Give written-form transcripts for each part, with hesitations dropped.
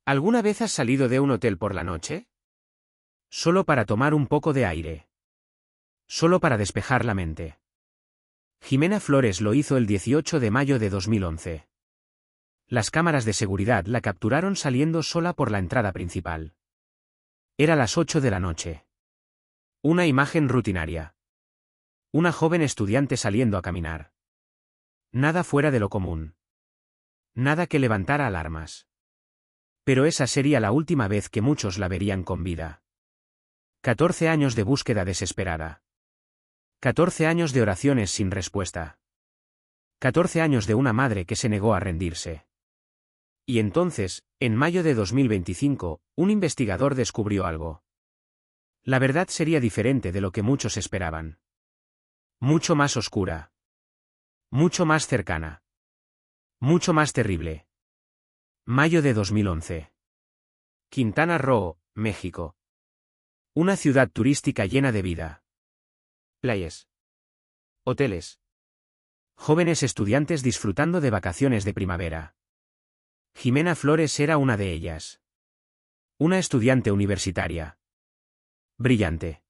¿Alguna vez has salido de un hotel por la noche? Solo para tomar un poco de aire. Solo para despejar la mente. Jimena Flores lo hizo el 18 de mayo de 2011. Las cámaras de seguridad la capturaron saliendo sola por la entrada principal. Era las 8 de la noche. Una imagen rutinaria. Una joven estudiante saliendo a caminar. Nada fuera de lo común. Nada que levantara alarmas. Pero esa sería la última vez que muchos la verían con vida. 14 años de búsqueda desesperada. 14 años de oraciones sin respuesta. 14 años de una madre que se negó a rendirse. Y entonces, en mayo de 2025, un investigador descubrió algo. La verdad sería diferente de lo que muchos esperaban. Mucho más oscura. Mucho más cercana. Mucho más terrible. Mayo de 2011. Quintana Roo, México. Una ciudad turística llena de vida. Playas. Hoteles. Jóvenes estudiantes disfrutando de vacaciones de primavera. Jimena Flores era una de ellas. Una estudiante universitaria. Brillante.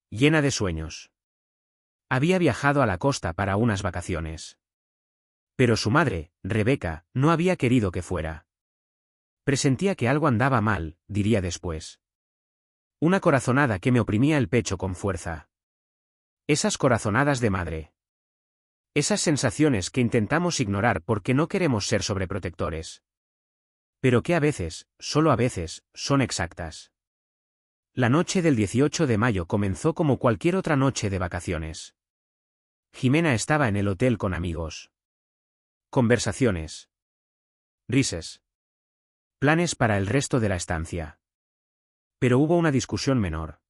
Llena de sueños. Había viajado a la costa para unas vacaciones. Pero su madre, Rebeca, no había querido que fuera. Presentía que algo andaba mal, diría después. Una corazonada que me oprimía el pecho con fuerza. Esas corazonadas de madre. Esas sensaciones que intentamos ignorar porque no queremos ser sobreprotectores. Pero que a veces, solo a veces, son exactas. La noche del 18 de mayo comenzó como cualquier otra noche de vacaciones. Jimena estaba en el hotel con amigos. Conversaciones. Risas. Planes para el resto de la estancia. Pero hubo una discusión menor.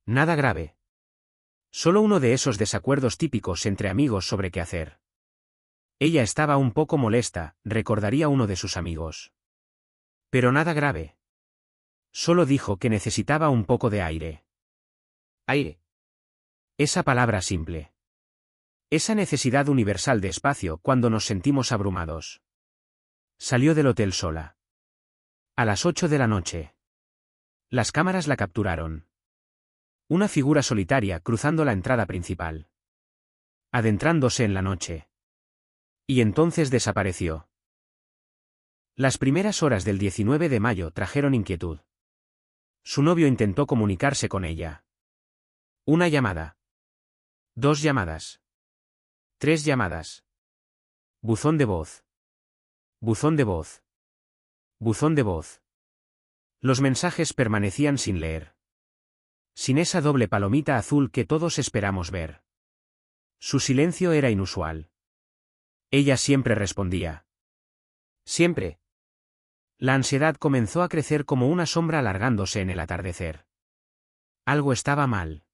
Nada grave. Solo uno de esos desacuerdos típicos entre amigos sobre qué hacer. Ella estaba un poco molesta, recordaría uno de sus amigos. Pero nada grave. Solo dijo que necesitaba un poco de aire. Aire. Esa palabra simple. Esa necesidad universal de espacio cuando nos sentimos abrumados. Salió del hotel sola. A las 8 de la noche. Las cámaras la capturaron. Una figura solitaria cruzando la entrada principal. Adentrándose en la noche. Y entonces desapareció. Las primeras horas del 19 de mayo trajeron inquietud. Su novio intentó comunicarse con ella. Una llamada. 2 llamadas. 3 llamadas. Buzón de voz. Buzón de voz. Buzón de voz. Los mensajes permanecían sin leer. Sin esa doble palomita azul que todos esperamos ver. Su silencio era inusual. Ella siempre respondía. Siempre. La ansiedad comenzó a crecer como una sombra alargándose en el atardecer. Algo estaba mal.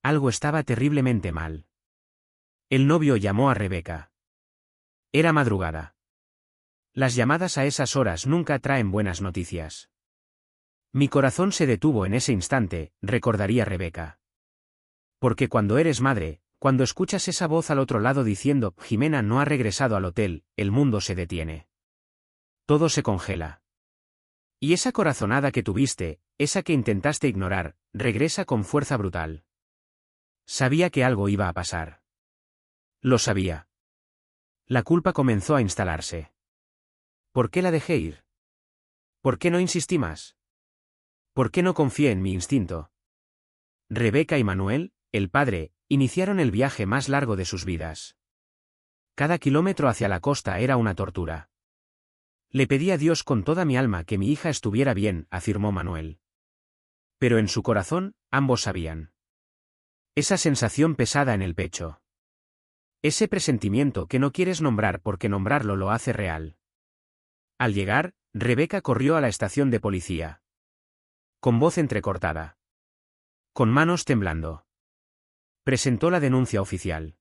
Algo estaba terriblemente mal. El novio llamó a Rebeca. Era madrugada. Las llamadas a esas horas nunca traen buenas noticias. Mi corazón se detuvo en ese instante, recordaría Rebeca. Porque cuando eres madre, cuando escuchas esa voz al otro lado diciendo, Jimena no ha regresado al hotel, el mundo se detiene. Todo se congela. Y esa corazonada que tuviste, esa que intentaste ignorar, regresa con fuerza brutal. Sabía que algo iba a pasar. Lo sabía. La culpa comenzó a instalarse. ¿Por qué la dejé ir? ¿Por qué no insistí más? ¿Por qué no confié en mi instinto? Rebeca y Manuel, el padre, iniciaron el viaje más largo de sus vidas. Cada kilómetro hacia la costa era una tortura. Le pedí a Dios con toda mi alma que mi hija estuviera bien, afirmó Manuel. Pero en su corazón, ambos sabían. Esa sensación pesada en el pecho. Ese presentimiento que no quieres nombrar porque nombrarlo lo hace real. Al llegar, Rebeca corrió a la estación de policía. Con voz entrecortada. Con manos temblando. Presentó la denuncia oficial.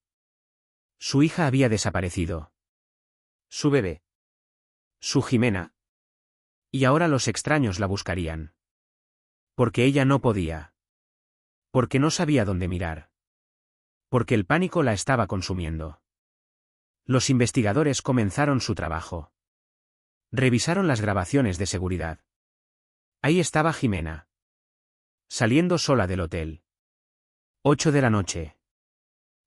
Su hija había desaparecido. Su bebé. Su Jimena. Y ahora los extraños la buscarían. Porque ella no podía. Porque no sabía dónde mirar. Porque el pánico la estaba consumiendo. Los investigadores comenzaron su trabajo. Revisaron las grabaciones de seguridad. Ahí estaba Jimena. Saliendo sola del hotel. 8 de la noche.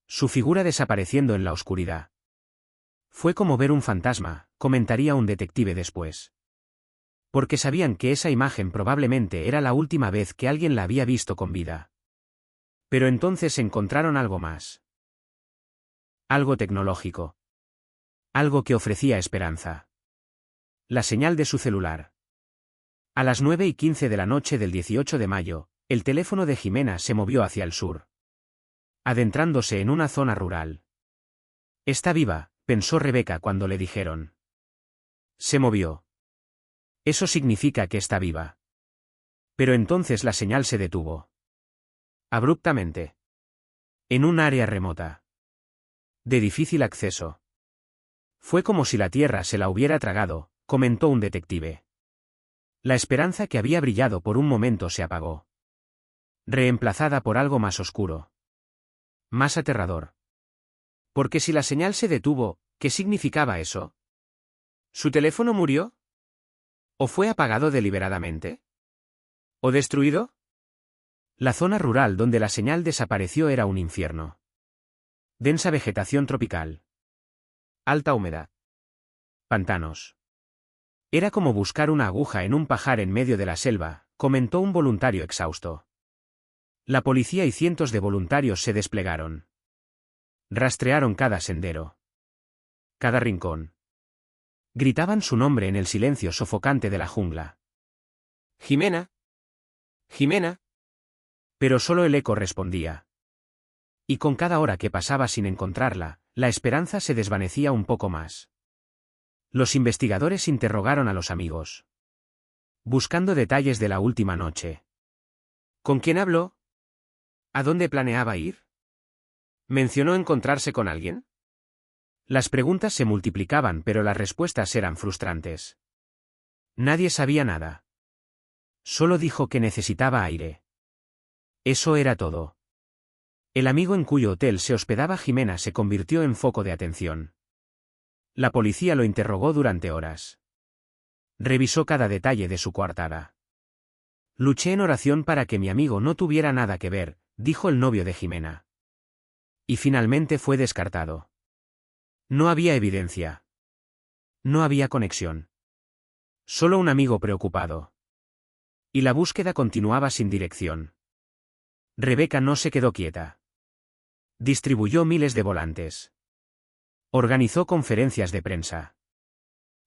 Su figura desapareciendo en la oscuridad. Fue como ver un fantasma, comentaría un detective después. Porque sabían que esa imagen probablemente era la última vez que alguien la había visto con vida. Pero entonces encontraron algo más. Algo tecnológico. Algo que ofrecía esperanza. La señal de su celular. A las 9:15 de la noche del 18 de mayo, el teléfono de Jimena se movió hacia el sur. Adentrándose en una zona rural. Está viva, pensó Rebeca cuando le dijeron. Se movió. Eso significa que está viva. Pero entonces la señal se detuvo. Abruptamente. En un área remota. De difícil acceso. Fue como si la tierra se la hubiera tragado, comentó un detective. La esperanza que había brillado por un momento se apagó. Reemplazada por algo más oscuro. Más aterrador. Porque si la señal se detuvo, ¿qué significaba eso? ¿Su teléfono murió? ¿O fue apagado deliberadamente? ¿O destruido? La zona rural donde la señal desapareció era un infierno. Densa vegetación tropical. Alta humedad. Pantanos. Era como buscar una aguja en un pajar en medio de la selva, comentó un voluntario exhausto. La policía y cientos de voluntarios se desplegaron. Rastrearon cada sendero. Cada rincón. Gritaban su nombre en el silencio sofocante de la jungla. Jimena. Jimena. Pero solo el eco respondía. Y con cada hora que pasaba sin encontrarla, la esperanza se desvanecía un poco más. Los investigadores interrogaron a los amigos. Buscando detalles de la última noche. ¿Con quién habló? ¿A dónde planeaba ir? ¿Mencionó encontrarse con alguien? Las preguntas se multiplicaban, pero las respuestas eran frustrantes. Nadie sabía nada. Solo dijo que necesitaba aire. Eso era todo. El amigo en cuyo hotel se hospedaba Jimena se convirtió en foco de atención. La policía lo interrogó durante horas. Revisó cada detalle de su coartada. Luché en oración para que mi amigo no tuviera nada que ver, dijo el novio de Jimena. Y finalmente fue descartado. No había evidencia. No había conexión. Solo un amigo preocupado. Y la búsqueda continuaba sin dirección. Rebeca no se quedó quieta. Distribuyó miles de volantes. Organizó conferencias de prensa.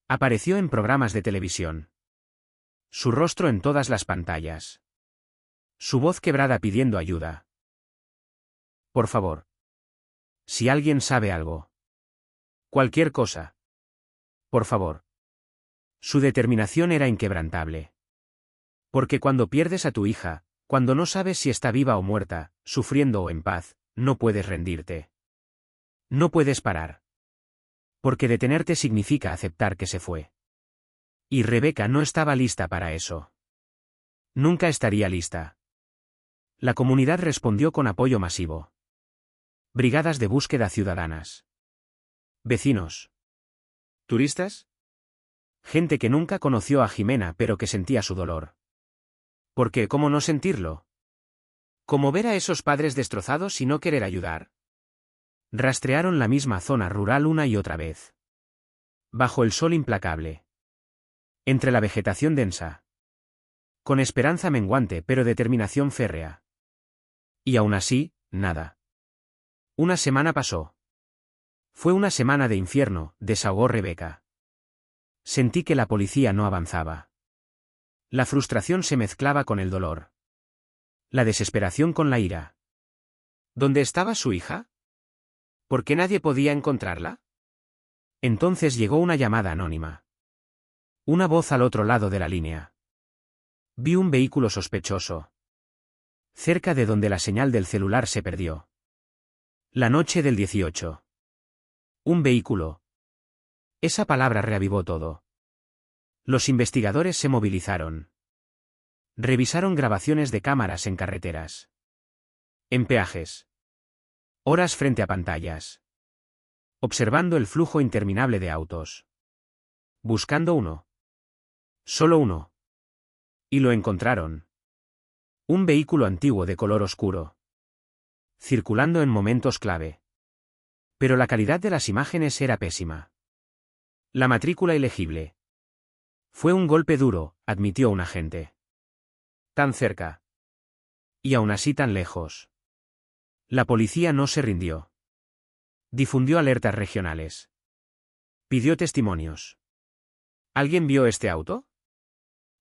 Apareció en programas de televisión. Su rostro en todas las pantallas. Su voz quebrada pidiendo ayuda. Por favor. Si alguien sabe algo. Cualquier cosa. Por favor. Su determinación era inquebrantable. Porque cuando pierdes a tu hija, cuando no sabes si está viva o muerta, sufriendo o en paz, no puedes rendirte. No puedes parar. Porque detenerte significa aceptar que se fue. Y Rebeca no estaba lista para eso. Nunca estaría lista. La comunidad respondió con apoyo masivo. Brigadas de búsqueda ciudadanas. Vecinos. ¿Turistas? Gente que nunca conoció a Jimena pero que sentía su dolor. Porque ¿cómo no sentirlo? ¿Cómo ver a esos padres destrozados y no querer ayudar? Rastrearon la misma zona rural una y otra vez. Bajo el sol implacable. Entre la vegetación densa. Con esperanza menguante pero determinación férrea. Y aún así, nada. Una semana pasó. Fue una semana de infierno, desahogó Rebeca. Sentí que la policía no avanzaba. La frustración se mezclaba con el dolor. La desesperación con la ira. ¿Dónde estaba su hija? ¿Por qué nadie podía encontrarla? Entonces llegó una llamada anónima. Una voz al otro lado de la línea. Vi un vehículo sospechoso. Cerca de donde la señal del celular se perdió. La noche del 18. Un vehículo. Esa palabra reavivó todo. Los investigadores se movilizaron. Revisaron grabaciones de cámaras en carreteras. En peajes. Horas frente a pantallas. Observando el flujo interminable de autos. Buscando uno. Solo uno. Y lo encontraron. Un vehículo antiguo de color oscuro. Circulando en momentos clave. Pero la calidad de las imágenes era pésima. La matrícula ilegible. Fue un golpe duro, admitió un agente. Tan cerca. Y aún así tan lejos. La policía no se rindió. Difundió alertas regionales. Pidió testimonios. ¿Alguien vio este auto?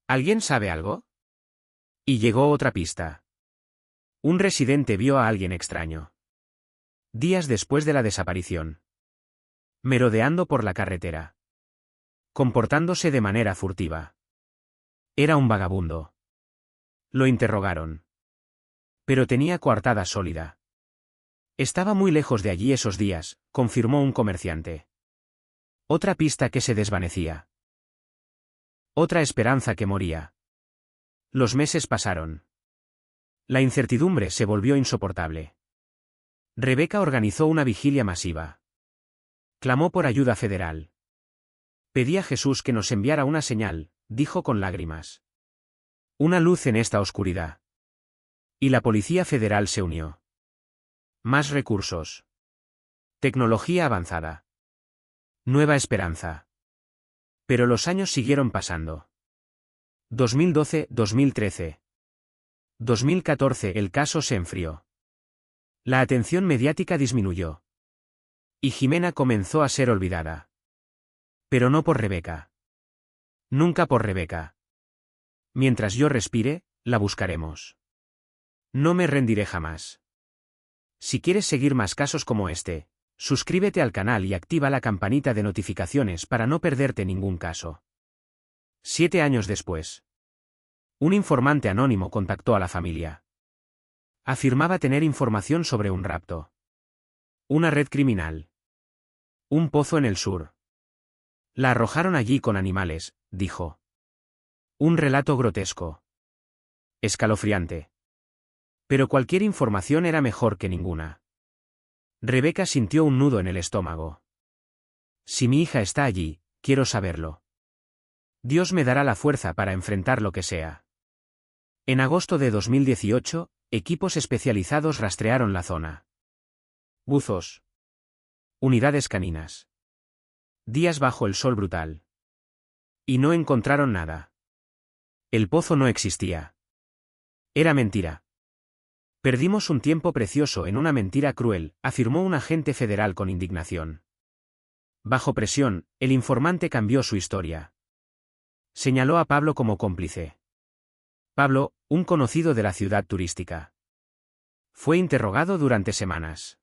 ¿Alguien sabe algo? Y llegó otra pista. Un residente vio a alguien extraño. Días después de la desaparición. Merodeando por la carretera. Comportándose de manera furtiva. Era un vagabundo. Lo interrogaron. Pero tenía coartada sólida. Estaba muy lejos de allí esos días, confirmó un comerciante. Otra pista que se desvanecía. Otra esperanza que moría. Los meses pasaron. La incertidumbre se volvió insoportable. Rebeca organizó una vigilia masiva. Clamó por ayuda federal. Pedí a Jesús que nos enviara una señal, dijo con lágrimas. Una luz en esta oscuridad. Y la Policía Federal se unió. Más recursos. Tecnología avanzada. Nueva esperanza. Pero los años siguieron pasando. 2012, 2013. 2014 el caso se enfrió. La atención mediática disminuyó. Y Jimena comenzó a ser olvidada. Pero no por Rebeca. Nunca por Rebeca. Mientras yo respire, la buscaremos. No me rendiré jamás. Si quieres seguir más casos como este, suscríbete al canal y activa la campanita de notificaciones para no perderte ningún caso. 7 años después. Un informante anónimo contactó a la familia. Afirmaba tener información sobre un rapto. Una red criminal. Un pozo en el sur. La arrojaron allí con animales, dijo. Un relato grotesco. Escalofriante. Pero cualquier información era mejor que ninguna. Rebeca sintió un nudo en el estómago. Si mi hija está allí, quiero saberlo. Dios me dará la fuerza para enfrentar lo que sea. En agosto de 2018, equipos especializados rastrearon la zona. Buzos. Unidades caninas. Días bajo el sol brutal. Y no encontraron nada. El pozo no existía. Era mentira. Perdimos un tiempo precioso en una mentira cruel, afirmó un agente federal con indignación. Bajo presión, el informante cambió su historia. Señaló a Pablo como cómplice. Pablo, un conocido de la ciudad turística. Fue interrogado durante semanas.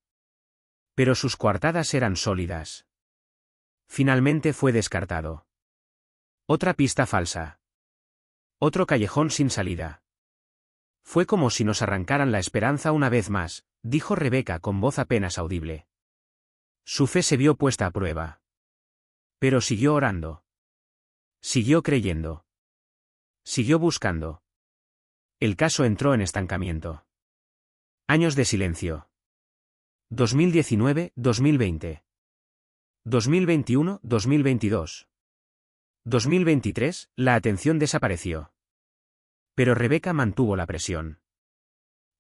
Pero sus coartadas eran sólidas. Finalmente fue descartado. Otra pista falsa. Otro callejón sin salida. Fue como si nos arrancaran la esperanza una vez más, dijo Rebeca con voz apenas audible. Su fe se vio puesta a prueba. Pero siguió orando. Siguió creyendo. Siguió buscando. El caso entró en estancamiento. Años de silencio. 2019-2020. 2021-2022. 2023, la atención desapareció. Pero Rebeca mantuvo la presión.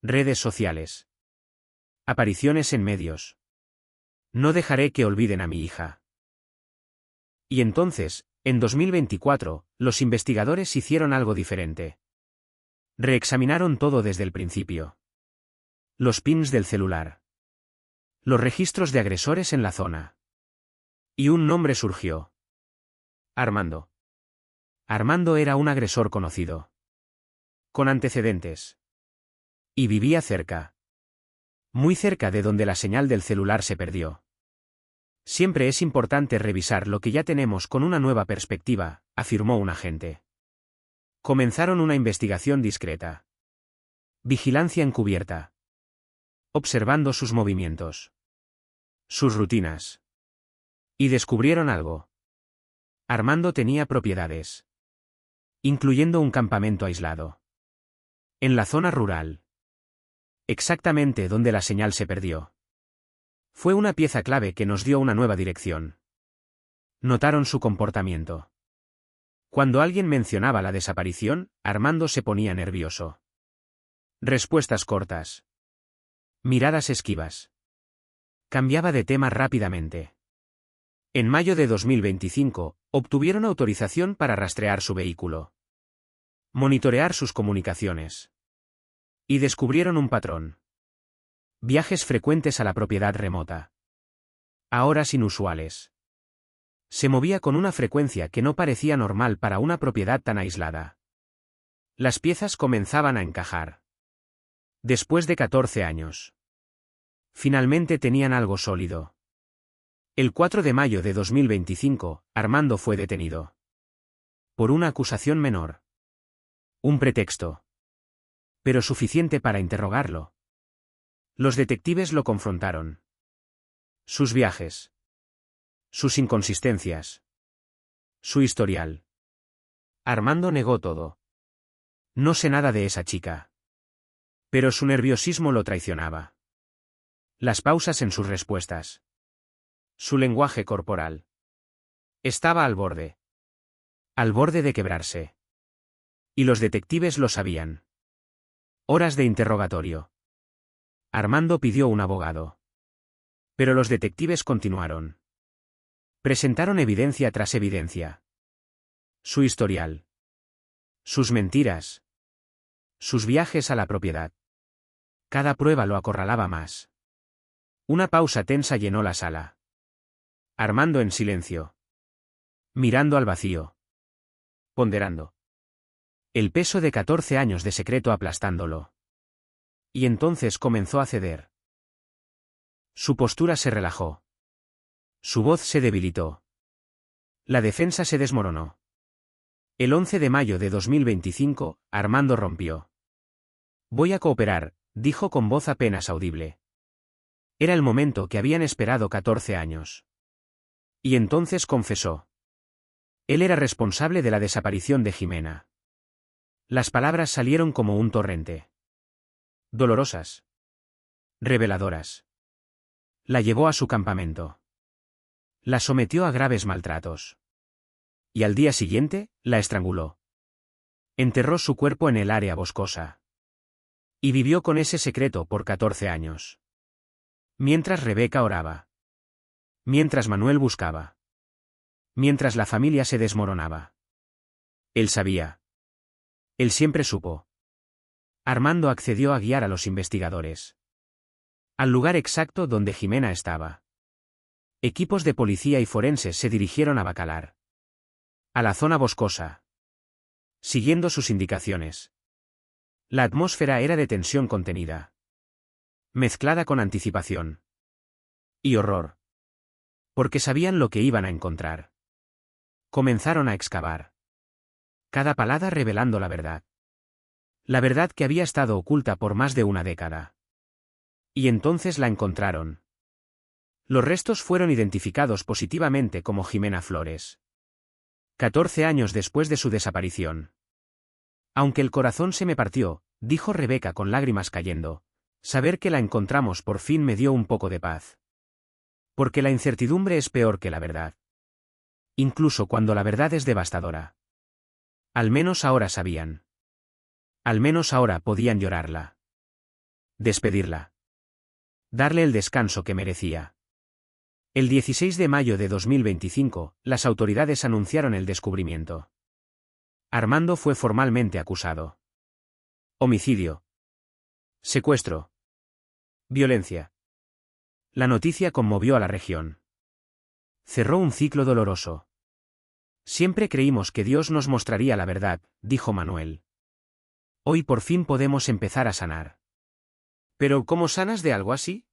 Redes sociales. Apariciones en medios. No dejaré que olviden a mi hija. Y entonces, en 2024, los investigadores hicieron algo diferente. Reexaminaron todo desde el principio. Los pins del celular. Los registros de agresores en la zona. Y un nombre surgió. Armando. Armando era un agresor conocido. Con antecedentes. Y vivía cerca. Muy cerca de donde la señal del celular se perdió. Siempre es importante revisar lo que ya tenemos con una nueva perspectiva, afirmó un agente. Comenzaron una investigación discreta. Vigilancia encubierta. Observando sus movimientos. Sus rutinas. Y descubrieron algo. Armando tenía propiedades. Incluyendo un campamento aislado. En la zona rural. Exactamente donde la señal se perdió. Fue una pieza clave que nos dio una nueva dirección. Notaron su comportamiento. Cuando alguien mencionaba la desaparición, Armando se ponía nervioso. Respuestas cortas. Miradas esquivas. Cambiaba de tema rápidamente. En mayo de 2025, obtuvieron autorización para rastrear su vehículo. Monitorear sus comunicaciones. Y descubrieron un patrón. Viajes frecuentes a la propiedad remota. A horas inusuales. Se movía con una frecuencia que no parecía normal para una propiedad tan aislada. Las piezas comenzaban a encajar. Después de 14 años. Finalmente tenían algo sólido. El 4 de mayo de 2025, Armando fue detenido. Por una acusación menor. Un pretexto. Pero suficiente para interrogarlo. Los detectives lo confrontaron. Sus viajes. Sus inconsistencias. Su historial. Armando negó todo. No sé nada de esa chica. Pero su nerviosismo lo traicionaba. Las pausas en sus respuestas. Su lenguaje corporal. Estaba al borde. Al borde de quebrarse. Y los detectives lo sabían. Horas de interrogatorio. Armando pidió un abogado. Pero los detectives continuaron. Presentaron evidencia tras evidencia. Su historial. Sus mentiras. Sus viajes a la propiedad. Cada prueba lo acorralaba más. Una pausa tensa llenó la sala. Armando en silencio. Mirando al vacío. Ponderando. El peso de 14 años de secreto aplastándolo. Y entonces comenzó a ceder. Su postura se relajó. Su voz se debilitó. La defensa se desmoronó. El 11 de mayo de 2025, Armando rompió. Voy a cooperar, dijo con voz apenas audible. Era el momento que habían esperado 14 años. Y entonces confesó. Él era responsable de la desaparición de Jimena. Las palabras salieron como un torrente. Dolorosas. Reveladoras. La llevó a su campamento. La sometió a graves maltratos. Y al día siguiente, la estranguló. Enterró su cuerpo en el área boscosa. Y vivió con ese secreto por 14 años. Mientras Rebeca oraba. Mientras Manuel buscaba. Mientras la familia se desmoronaba. Él sabía. Él siempre supo. Armando accedió a guiar a los investigadores. Al lugar exacto donde Jimena estaba. Equipos de policía y forenses se dirigieron a Bacalar. A la zona boscosa. Siguiendo sus indicaciones. La atmósfera era de tensión contenida. Mezclada con anticipación. Y horror. Porque sabían lo que iban a encontrar. Comenzaron a excavar. Cada palada revelando la verdad. La verdad que había estado oculta por más de una década. Y entonces la encontraron. Los restos fueron identificados positivamente como Jimena Flores. 14 años después de su desaparición. Aunque el corazón se me partió, dijo Rebeca con lágrimas cayendo, saber que la encontramos por fin me dio un poco de paz. Porque la incertidumbre es peor que la verdad. Incluso cuando la verdad es devastadora. Al menos ahora sabían. Al menos ahora podían llorarla. Despedirla. Darle el descanso que merecía. El 16 de mayo de 2025, las autoridades anunciaron el descubrimiento. Armando fue formalmente acusado. Homicidio. Secuestro. Violencia. La noticia conmovió a la región. Cerró un ciclo doloroso. Siempre creímos que Dios nos mostraría la verdad, dijo Manuel. Hoy por fin podemos empezar a sanar. ¿Pero cómo sanas de algo así?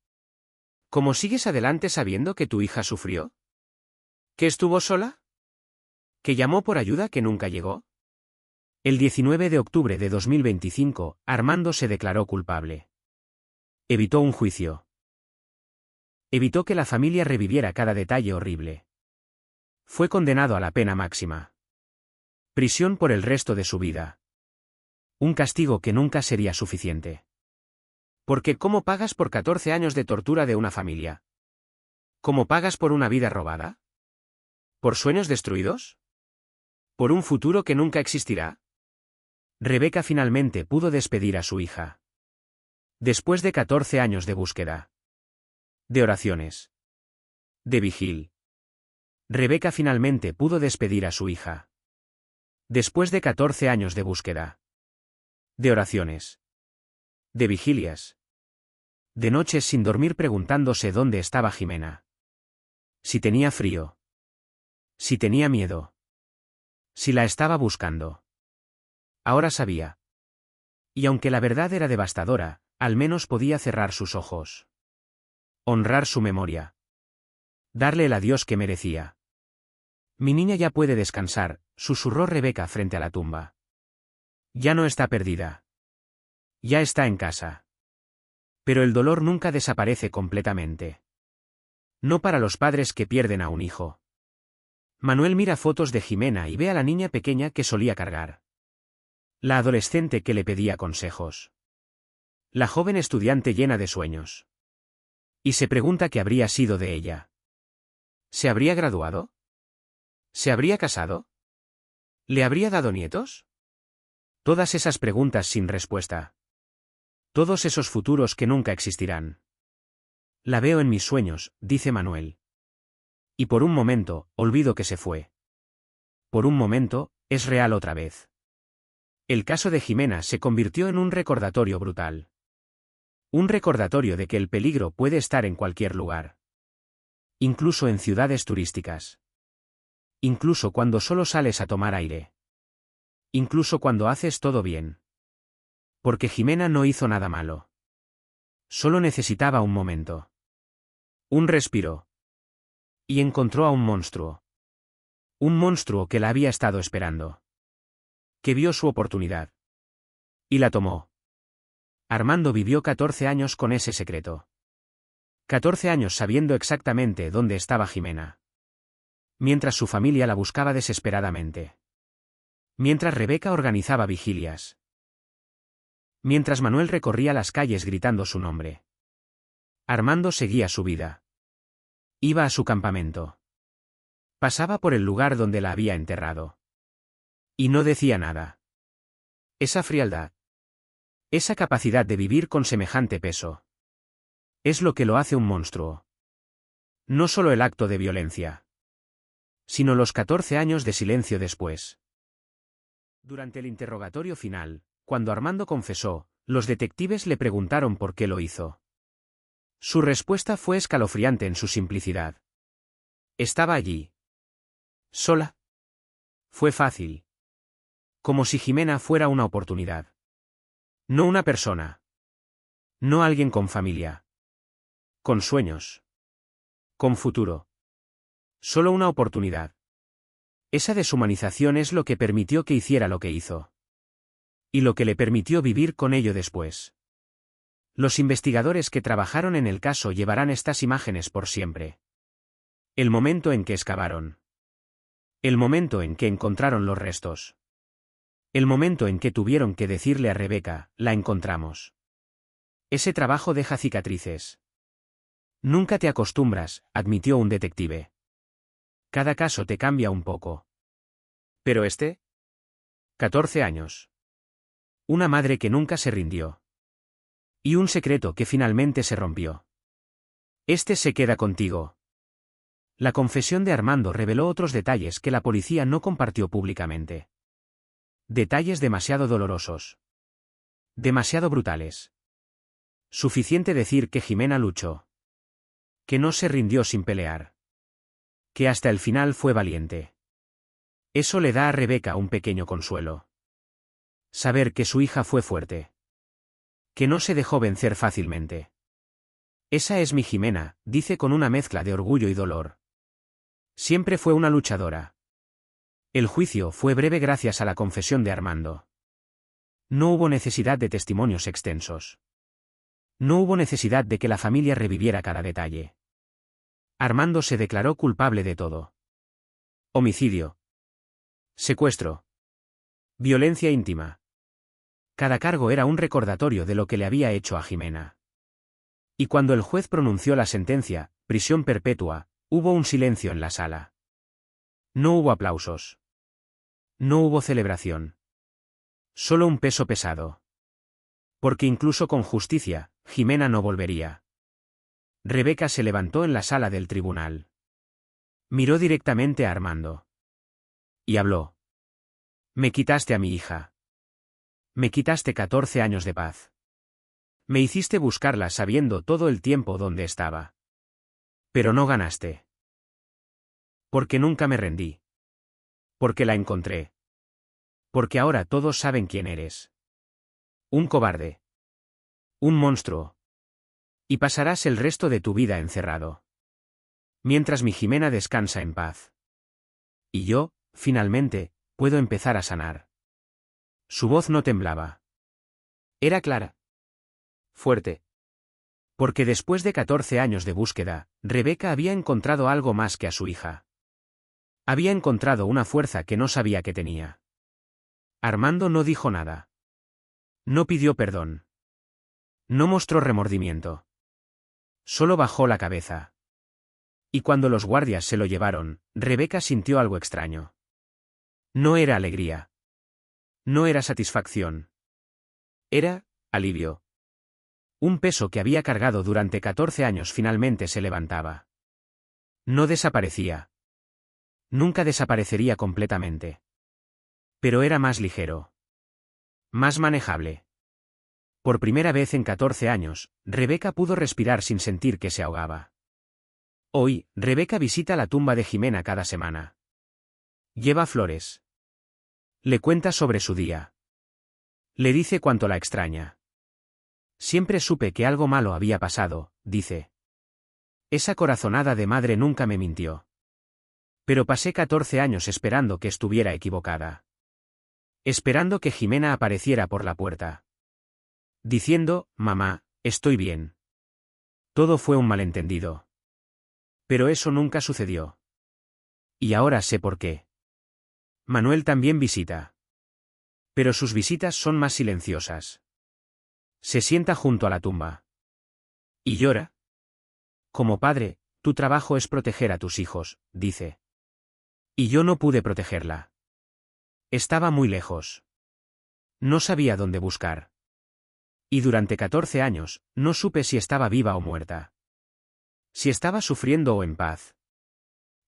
¿Cómo sigues adelante sabiendo que tu hija sufrió? ¿Que estuvo sola? ¿Que llamó por ayuda que nunca llegó? El 19 de octubre de 2025, Armando se declaró culpable. Evitó un juicio. Evitó que la familia reviviera cada detalle horrible. Fue condenado a la pena máxima. Prisión por el resto de su vida. Un castigo que nunca sería suficiente. Porque ¿cómo pagas por 14 años de tortura de una familia? ¿Cómo pagas por una vida robada? ¿Por sueños destruidos? ¿Por un futuro que nunca existirá? Rebeca finalmente pudo despedir a su hija. Después de 14 años de búsqueda. De oraciones. De vigil. Rebeca finalmente pudo despedir a su hija. Después de 14 años de búsqueda. De oraciones. De vigilias. De noches sin dormir preguntándose dónde estaba Jimena. Si tenía frío. Si tenía miedo. Si la estaba buscando. Ahora sabía. Y aunque la verdad era devastadora, al menos podía cerrar sus ojos. Honrar su memoria. Darle el adiós que merecía. Mi niña ya puede descansar, susurró Rebeca frente a la tumba. Ya no está perdida. Ya está en casa. Pero el dolor nunca desaparece completamente. No para los padres que pierden a un hijo. Manuel mira fotos de Jimena y ve a la niña pequeña que solía cargar. La adolescente que le pedía consejos. La joven estudiante llena de sueños. Y se pregunta qué habría sido de ella. ¿Se habría graduado? ¿Se habría casado? ¿Le habría dado nietos? Todas esas preguntas sin respuesta. Todos esos futuros que nunca existirán. La veo en mis sueños, dice Manuel. Y por un momento, olvido que se fue. Por un momento, es real otra vez. El caso de Jimena se convirtió en un recordatorio brutal. Un recordatorio de que el peligro puede estar en cualquier lugar. Incluso en ciudades turísticas. Incluso cuando solo sales a tomar aire. Incluso cuando haces todo bien. Porque Jimena no hizo nada malo. Solo necesitaba un momento. Un respiro. Y encontró a un monstruo. Un monstruo que la había estado esperando. Que vio su oportunidad. Y la tomó. Armando vivió 14 años con ese secreto. 14 años sabiendo exactamente dónde estaba Jimena. Mientras su familia la buscaba desesperadamente. Mientras Rebeca organizaba vigilias. Mientras Manuel recorría las calles gritando su nombre. Armando seguía su vida. Iba a su campamento. Pasaba por el lugar donde la había enterrado. Y no decía nada. Esa frialdad. Esa capacidad de vivir con semejante peso. Es lo que lo hace un monstruo. No solo el acto de violencia. Sino los 14 años de silencio después. Durante el interrogatorio final, cuando Armando confesó, los detectives le preguntaron por qué lo hizo. Su respuesta fue escalofriante en su simplicidad. Estaba allí. Sola. Fue fácil. Como si Jimena fuera una oportunidad. No una persona. No alguien con familia. Con sueños. Con futuro. Solo una oportunidad. Esa deshumanización es lo que permitió que hiciera lo que hizo. Y lo que le permitió vivir con ello después. Los investigadores que trabajaron en el caso llevarán estas imágenes por siempre. El momento en que excavaron. El momento en que encontraron los restos. El momento en que tuvieron que decirle a Rebeca, la encontramos. Ese trabajo deja cicatrices. Nunca te acostumbras, admitió un detective. Cada caso te cambia un poco. ¿Pero este? 14 años. Una madre que nunca se rindió. Y un secreto que finalmente se rompió. Este se queda contigo. La confesión de Armando reveló otros detalles que la policía no compartió públicamente. Detalles demasiado dolorosos. Demasiado brutales. Suficiente decir que Jimena luchó. Que no se rindió sin pelear. Que hasta el final fue valiente. Eso le da a Rebeca un pequeño consuelo. Saber que su hija fue fuerte. Que no se dejó vencer fácilmente. Esa es mi Jimena, dice con una mezcla de orgullo y dolor. Siempre fue una luchadora. El juicio fue breve gracias a la confesión de Armando. No hubo necesidad de testimonios extensos. No hubo necesidad de que la familia reviviera cada detalle. Armando se declaró culpable de todo. Homicidio. Secuestro. Violencia íntima. Cada cargo era un recordatorio de lo que le había hecho a Jimena. Y cuando el juez pronunció la sentencia, prisión perpetua, hubo un silencio en la sala. No hubo aplausos. No hubo celebración. Solo un peso pesado. Porque incluso con justicia, Jimena no volvería. Rebeca se levantó en la sala del tribunal. Miró directamente a Armando. Y habló. Me quitaste a mi hija. Me quitaste 14 años de paz. Me hiciste buscarla sabiendo todo el tiempo dónde estaba. Pero no ganaste. Porque nunca me rendí. Porque la encontré. Porque ahora todos saben quién eres. Un cobarde. Un monstruo. Y pasarás el resto de tu vida encerrado. Mientras mi Jimena descansa en paz. Y yo, finalmente, puedo empezar a sanar. Su voz no temblaba. Era clara. Fuerte. Porque después de 14 años de búsqueda, Rebeca había encontrado algo más que a su hija. Había encontrado una fuerza que no sabía que tenía. Armando no dijo nada. No pidió perdón. No mostró remordimiento. Solo bajó la cabeza. Y cuando los guardias se lo llevaron, Rebeca sintió algo extraño. No era alegría. No era satisfacción. Era alivio. Un peso que había cargado durante 14 años finalmente se levantaba. No desaparecía. Nunca desaparecería completamente. Pero era más ligero. Más manejable. Por primera vez en 14 años, Rebeca pudo respirar sin sentir que se ahogaba. Hoy, Rebeca visita la tumba de Jimena cada semana. Lleva flores. Le cuenta sobre su día. Le dice cuánto la extraña. Siempre supe que algo malo había pasado, dice. Esa corazonada de madre nunca me mintió. Pero pasé 14 años esperando que estuviera equivocada. Esperando que Jimena apareciera por la puerta. Diciendo, mamá, estoy bien. Todo fue un malentendido. Pero eso nunca sucedió. Y ahora sé por qué. Manuel también visita. Pero sus visitas son más silenciosas. Se sienta junto a la tumba. Y llora. Como padre, tu trabajo es proteger a tus hijos, dice. Y yo no pude protegerla. Estaba muy lejos. No sabía dónde buscar. Y durante 14 años, no supe si estaba viva o muerta. Si estaba sufriendo o en paz.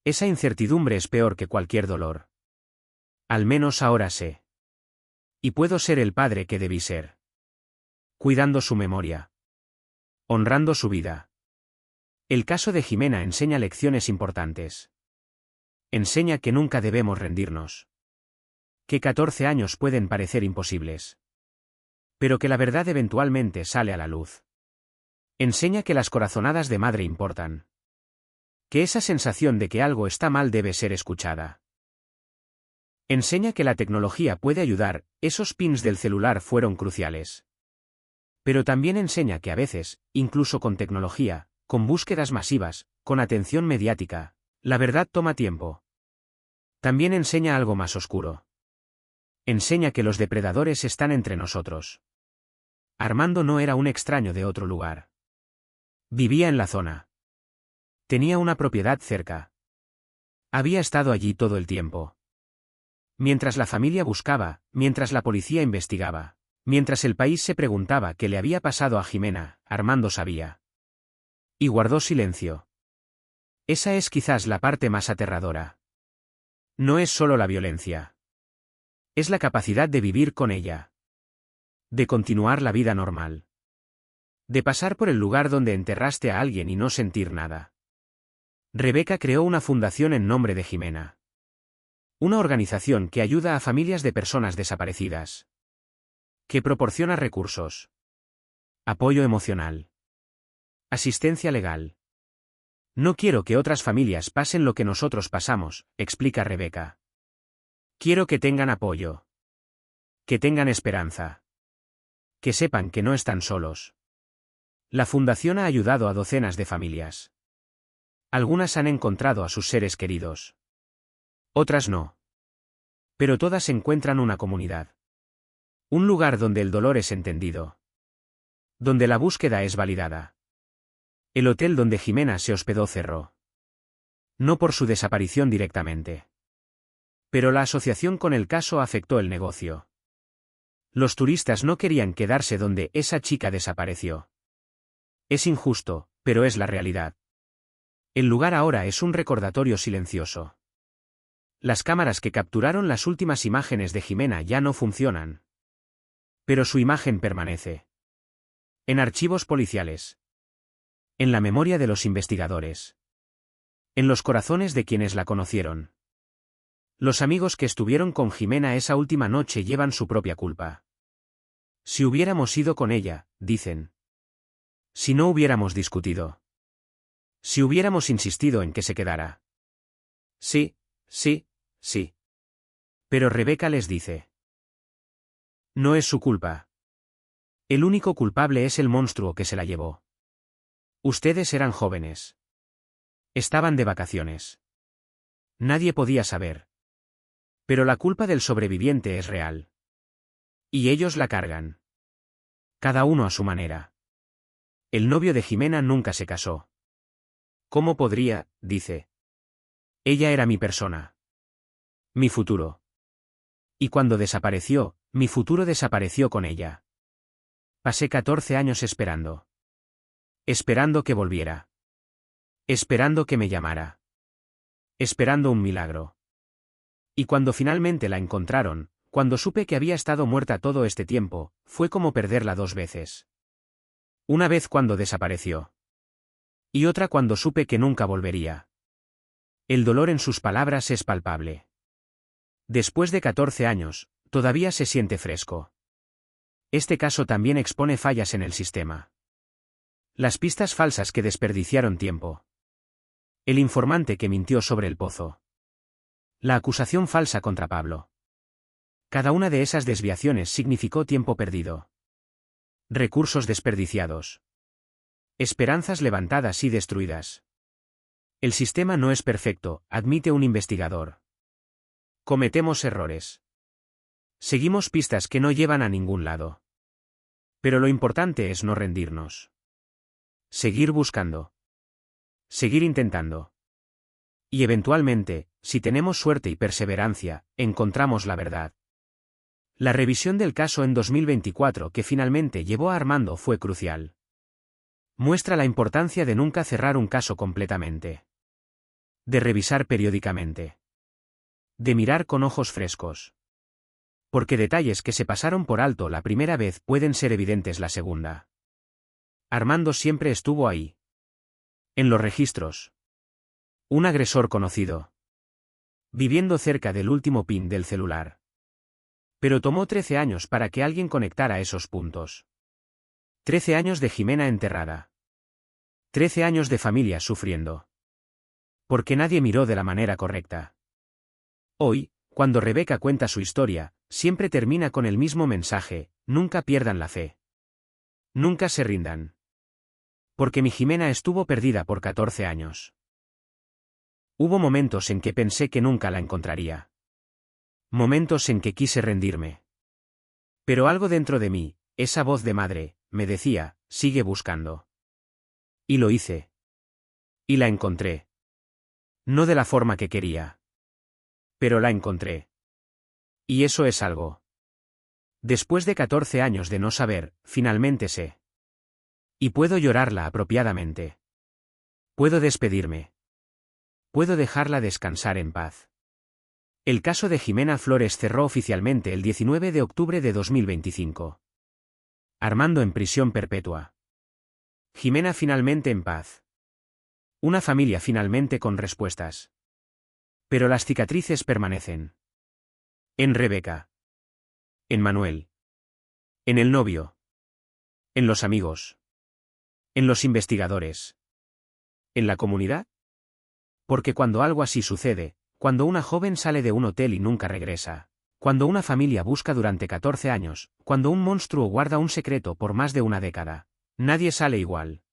Esa incertidumbre es peor que cualquier dolor. Al menos ahora sé. Y puedo ser el padre que debí ser. Cuidando su memoria. Honrando su vida. El caso de Jimena enseña lecciones importantes. Enseña que nunca debemos rendirnos. Que 14 años pueden parecer imposibles. Pero que la verdad eventualmente sale a la luz. Enseña que las corazonadas de madre importan. Que esa sensación de que algo está mal debe ser escuchada. Enseña que la tecnología puede ayudar, esos pins del celular fueron cruciales. Pero también enseña que a veces, incluso con tecnología, con búsquedas masivas, con atención mediática, la verdad toma tiempo. También enseña algo más oscuro. Enseña que los depredadores están entre nosotros. Armando no era un extraño de otro lugar. Vivía en la zona. Tenía una propiedad cerca. Había estado allí todo el tiempo. Mientras la familia buscaba, mientras la policía investigaba, mientras el país se preguntaba qué le había pasado a Jimena, Armando sabía. Y guardó silencio. Esa es quizás la parte más aterradora. No es solo la violencia. Es la capacidad de vivir con ella. De continuar la vida normal. De pasar por el lugar donde enterraste a alguien y no sentir nada. Rebeca creó una fundación en nombre de Jimena. Una organización que ayuda a familias de personas desaparecidas. Que proporciona recursos. Apoyo emocional. Asistencia legal. No quiero que otras familias pasen lo que nosotros pasamos, explica Rebeca. Quiero que tengan apoyo. Que tengan esperanza. Que sepan que no están solos. La fundación ha ayudado a docenas de familias. Algunas han encontrado a sus seres queridos. Otras no. Pero todas encuentran una comunidad. Un lugar donde el dolor es entendido. Donde la búsqueda es validada. El hotel donde Jimena se hospedó cerró. No por su desaparición directamente. Pero la asociación con el caso afectó el negocio. Los turistas no querían quedarse donde esa chica desapareció. Es injusto, pero es la realidad. El lugar ahora es un recordatorio silencioso. Las cámaras que capturaron las últimas imágenes de Jimena ya no funcionan. Pero su imagen permanece. En archivos policiales. En la memoria de los investigadores. En los corazones de quienes la conocieron. Los amigos que estuvieron con Jimena esa última noche llevan su propia culpa. Si hubiéramos ido con ella, dicen. Si no hubiéramos discutido. Si hubiéramos insistido en que se quedara. Sí, sí, sí. Pero Rebeca les dice. No es su culpa. El único culpable es el monstruo que se la llevó. Ustedes eran jóvenes. Estaban de vacaciones. Nadie podía saber. Pero la culpa del sobreviviente es real. Y ellos la cargan. Cada uno a su manera. El novio de Jimena nunca se casó. ¿Cómo podría? Dice. Ella era mi persona. Mi futuro. Y cuando desapareció, mi futuro desapareció con ella. Pasé 14 años esperando. Esperando que volviera. Esperando que me llamara. Esperando un milagro. Y cuando finalmente la encontraron, cuando supe que había estado muerta todo este tiempo, fue como perderla 2 veces. Una vez cuando desapareció. Y otra cuando supe que nunca volvería. El dolor en sus palabras es palpable. Después de 14 años, todavía se siente fresco. Este caso también expone fallas en el sistema. Las pistas falsas que desperdiciaron tiempo. El informante que mintió sobre el pozo. La acusación falsa contra Pablo. Cada una de esas desviaciones significó tiempo perdido. Recursos desperdiciados. Esperanzas levantadas y destruidas. El sistema no es perfecto, admite un investigador. Cometemos errores. Seguimos pistas que no llevan a ningún lado. Pero lo importante es no rendirnos. Seguir buscando. Seguir intentando. Y eventualmente, si tenemos suerte y perseverancia, encontramos la verdad. La revisión del caso en 2024 que finalmente llevó a Armando fue crucial. Muestra la importancia de nunca cerrar un caso completamente. De revisar periódicamente. De mirar con ojos frescos. Porque detalles que se pasaron por alto la primera vez pueden ser evidentes la segunda. Armando siempre estuvo ahí. En los registros. Un agresor conocido. Viviendo cerca del último pin del celular. Pero tomó 13 años para que alguien conectara esos puntos. 13 años de Jimena enterrada. 13 años de familia sufriendo. Porque nadie miró de la manera correcta. Hoy, cuando Rebeca cuenta su historia, siempre termina con el mismo mensaje: nunca pierdan la fe. Nunca se rindan. Porque mi Jimena estuvo perdida por 14 años. Hubo momentos en que pensé que nunca la encontraría. Momentos en que quise rendirme. Pero algo dentro de mí, esa voz de madre, me decía: sigue buscando. Y lo hice. Y la encontré. No de la forma que quería. Pero la encontré. Y eso es algo. Después de 14 años de no saber, finalmente sé. Y puedo llorarla apropiadamente. Puedo despedirme. Puedo dejarla descansar en paz. El caso de Jimena Flores cerró oficialmente el 19 de octubre de 2025. Armando en prisión perpetua. Jimena finalmente en paz. Una familia finalmente con respuestas. Pero las cicatrices permanecen. En Rebeca. En Manuel. En el novio. En los amigos. En los investigadores. En la comunidad. Porque cuando algo así sucede, cuando una joven sale de un hotel y nunca regresa, cuando una familia busca durante 14 años, cuando un monstruo guarda un secreto por más de una década, nadie sale igual.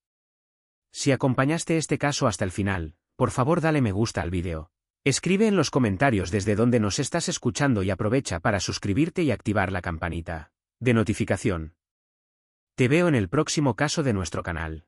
Si acompañaste este caso hasta el final, por favor dale me gusta al vídeo. Escribe en los comentarios desde donde nos estás escuchando y aprovecha para suscribirte y activar la campanita de notificación. Te veo en el próximo caso de nuestro canal.